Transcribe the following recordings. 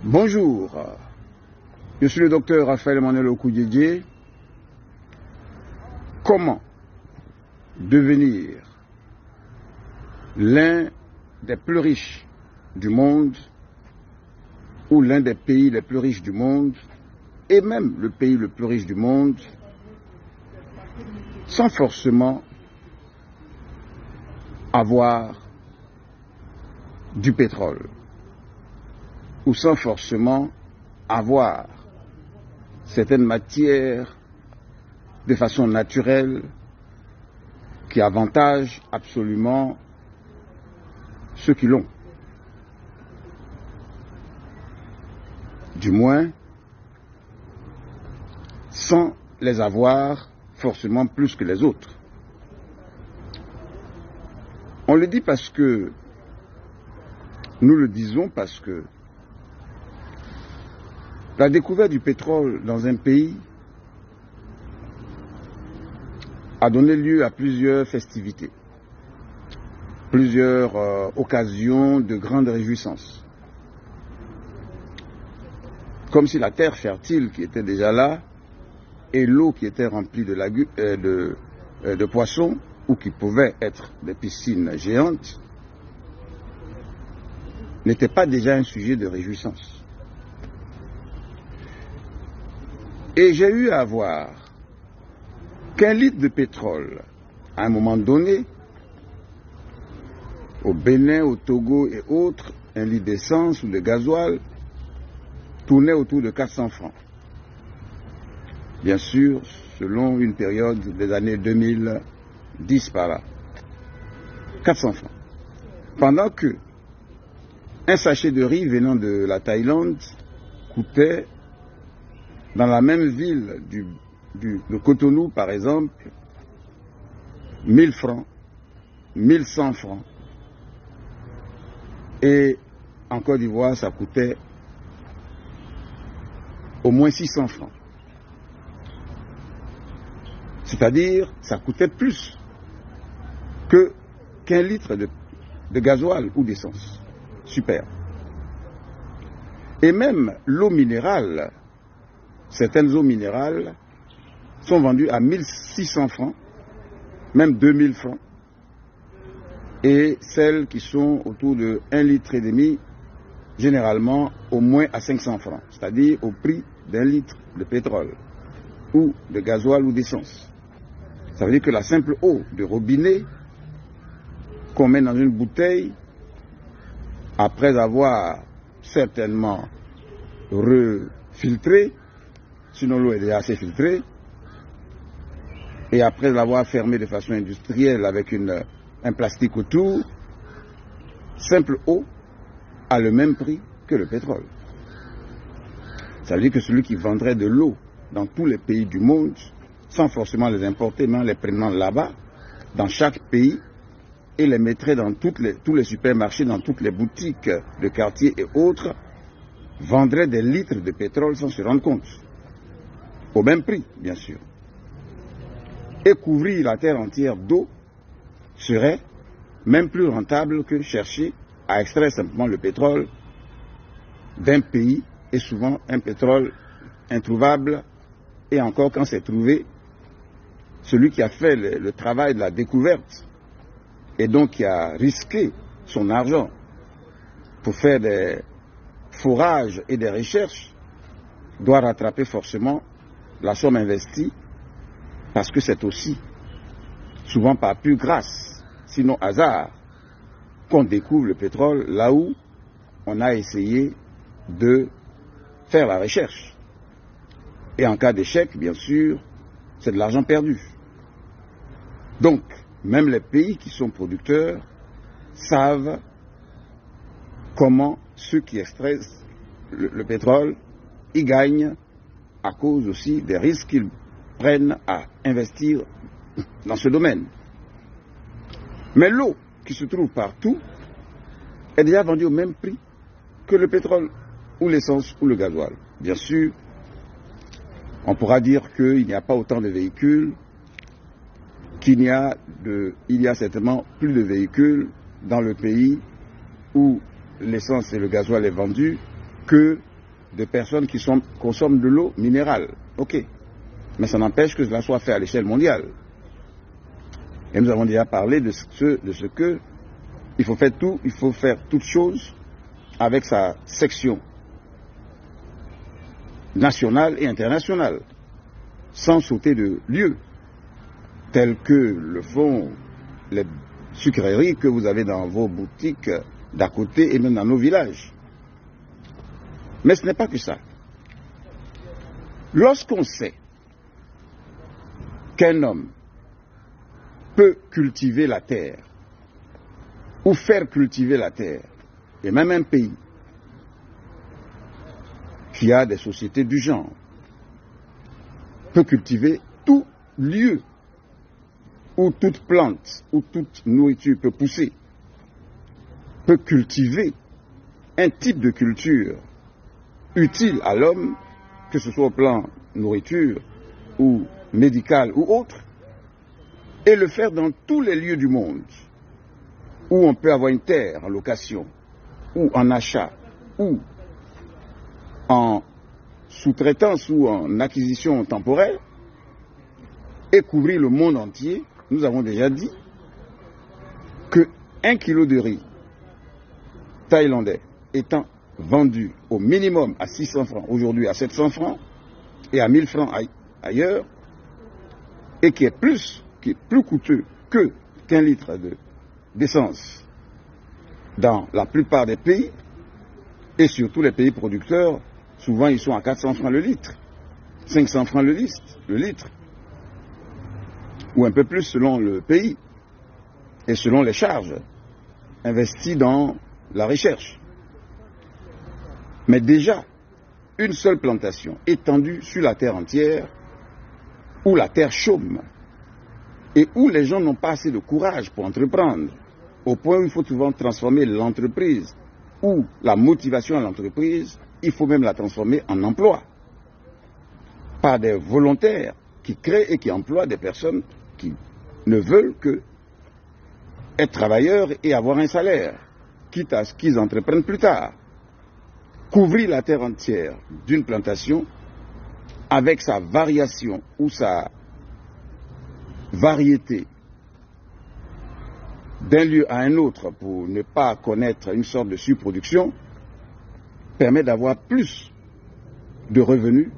Bonjour, je suis le docteur Raphaël Emmanuel Okudiedie. Comment devenir l'un des plus riches du monde ou l'un des pays les plus riches du monde et même le pays le plus riche du monde sans forcément avoir du pétrole ou sans forcément avoir certaines matières de façon naturelle qui avantagent absolument ceux qui l'ont. Du moins, sans les avoir forcément plus que les autres. On le dit parce que, nous le disons parce que la découverte du pétrole dans un pays a donné lieu à plusieurs festivités, plusieurs occasions de grande réjouissance. Comme si la terre fertile qui était déjà là et l'eau qui était remplie de poissons ou qui pouvaient être des piscines géantes n'était pas déjà un sujet de réjouissance. Et j'ai eu à voir qu'un litre de pétrole, à un moment donné, au Bénin, au Togo et autres, un litre d'essence ou de gasoil, tournait autour de 400 francs. Bien sûr, selon une période des années 2010 par là. 400 francs. Pendant que un sachet de riz venant de la Thaïlande coûtait, dans la même ville de Cotonou par exemple, 1000 francs, 1100 francs. Et en Côte d'Ivoire, ça coûtait au moins 600 francs. C'est-à-dire, ça coûtait plus qu'un litre de gasoil ou d'essence. Super. Et même l'eau minérale, certaines eaux minérales sont vendues à 1600 francs, même 2000 francs. Et celles qui sont autour de 1,5 litre, généralement au moins à 500 francs, c'est-à-dire au prix d'un litre de pétrole ou de gasoil ou d'essence. Ça veut dire que la simple eau de robinet qu'on met dans une bouteille, après avoir certainement refiltré, sinon l'eau est déjà assez filtrée, et après l'avoir fermée de façon industrielle avec un plastique autour, simple eau a le même prix que le pétrole. Ça veut dire que celui qui vendrait de l'eau dans tous les pays du monde, sans forcément les importer, mais en les prenant là-bas, dans chaque pays, et les mettrait dans tous les supermarchés, dans toutes les boutiques de quartier et autres, vendrait des litres de pétrole sans se rendre compte. Au même prix, bien sûr. Et couvrir la terre entière d'eau serait même plus rentable que chercher à extraire simplement le pétrole d'un pays, et souvent un pétrole introuvable, et encore quand c'est trouvé, celui qui a fait le travail de la découverte, et donc qui a risqué son argent pour faire des forages et des recherches, doit rattraper forcément la somme investie, parce que c'est aussi, souvent par pure grâce, sinon hasard, qu'on découvre le pétrole là où on a essayé de faire la recherche. Et en cas d'échec, bien sûr, c'est de l'argent perdu. Donc, même les pays qui sont producteurs savent comment ceux qui extraient le pétrole y gagnent à cause aussi des risques qu'ils prennent à investir dans ce domaine. Mais l'eau qui se trouve partout est déjà vendue au même prix que le pétrole ou l'essence ou le gasoil. Bien sûr, on pourra dire qu'il n'y a pas autant de véhicules, qu'il y a certainement plus de véhicules dans le pays où l'essence et le gasoil est vendu que de personnes qui consomment de l'eau minérale. Ok. Mais ça n'empêche que cela soit fait à l'échelle mondiale. Et nous avons déjà parlé de ce que il faut faire toutes choses avec sa section nationale et internationale, sans sauter de lieu, tels que le font les sucreries que vous avez dans vos boutiques d'à côté et même dans nos villages. Mais ce n'est pas que ça. Lorsqu'on sait qu'un homme peut cultiver la terre, ou faire cultiver la terre, et même un pays qui a des sociétés du genre, peut cultiver tout lieu où toute plante, où toute nourriture peut pousser, peut cultiver un type de culture utile à l'homme, que ce soit au plan nourriture ou médical ou autre, et le faire dans tous les lieux du monde où on peut avoir une terre en location, ou en achat, ou en sous-traitance ou en acquisition temporaire, et couvrir le monde entier. Nous avons déjà dit que 1 kilo de riz thaïlandais étant vendu au minimum à 600 francs, aujourd'hui à 700 francs, et à 1000 francs ailleurs, et qui est plus coûteux qu'un litre d'essence dans la plupart des pays, et surtout les pays producteurs, souvent ils sont à 400 francs le litre, 500 francs le litre, ou un peu plus selon le pays, et selon les charges investies dans la recherche. Mais déjà, une seule plantation étendue sur la terre entière, où la terre chôme, et où les gens n'ont pas assez de courage pour entreprendre, au point où il faut souvent transformer l'entreprise, ou la motivation à l'entreprise, il faut même la transformer en emploi, par des volontaires qui créent et qui emploient des personnes qui ne veulent que être travailleurs et avoir un salaire, quitte à ce qu'ils entreprennent plus tard. Couvrir la terre entière d'une plantation avec sa variation ou sa variété d'un lieu à un autre pour ne pas connaître une sorte de surproduction permet d'avoir plus de revenus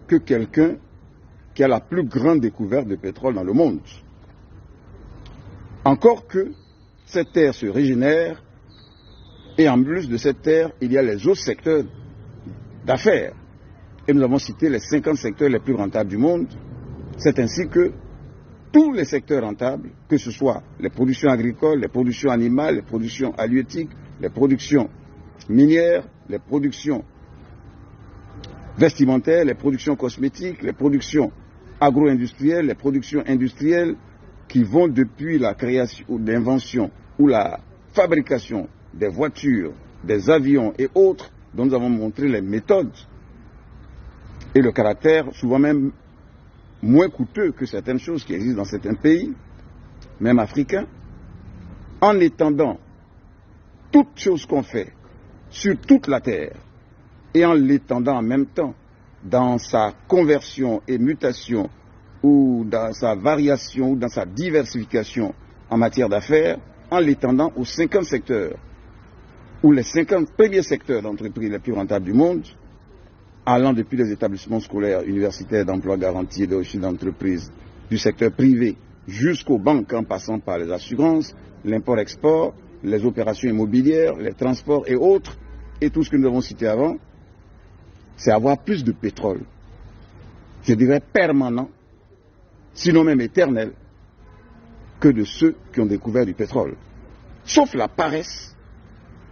que quelqu'un qui a la plus grande découverte de pétrole dans le monde. Encore que cette terre se régénère, et en plus de cette terre, il y a les autres secteurs d'affaires. Et nous avons cité les 50 secteurs les plus rentables du monde. C'est ainsi que tous les secteurs rentables, que ce soit les productions agricoles, les productions animales, les productions halieutiques, les productions minières, les productions vestimentaires, les productions cosmétiques, les productions agro-industrielles, les productions industrielles qui vont depuis la création ou l'invention ou la fabrication des voitures, des avions et autres, dont nous avons montré les méthodes et le caractère souvent même moins coûteux que certaines choses qui existent dans certains pays, même africains, en étendant toutes choses qu'on fait sur toute la terre et en l'étendant en même temps dans sa conversion et mutation ou dans sa variation ou dans sa diversification en matière d'affaires, en l'étendant aux 50 secteurs ou les 50 premiers secteurs d'entreprises les plus rentables du monde, allant depuis les établissements scolaires, universitaires, d'emploi garanti et de recherche d'entreprises du secteur privé jusqu'aux banques en passant par les assurances, l'import-export, les opérations immobilières, les transports et autres, et tout ce que nous avons cité avant, c'est avoir plus de pétrole, je dirais permanent, sinon même éternel, que de ceux qui ont découvert du pétrole. Sauf la paresse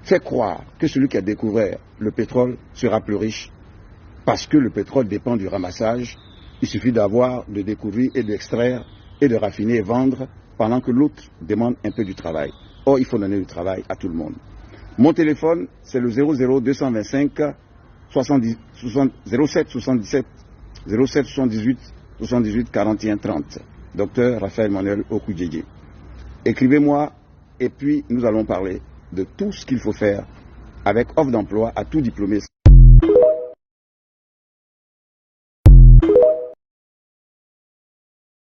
fait croire que celui qui a découvert le pétrole sera plus riche, parce que le pétrole dépend du ramassage. Il suffit de découvrir et d'extraire et de raffiner et vendre, pendant que l'autre demande un peu du travail. Or, il faut donner du travail à tout le monde. Mon téléphone, c'est le 00 225 07 78 41 30. Docteur Raphaël Manuel Okudjidji. Écrivez-moi et puis nous allons parler de tout ce qu'il faut faire avec offre d'emploi à tout diplômé.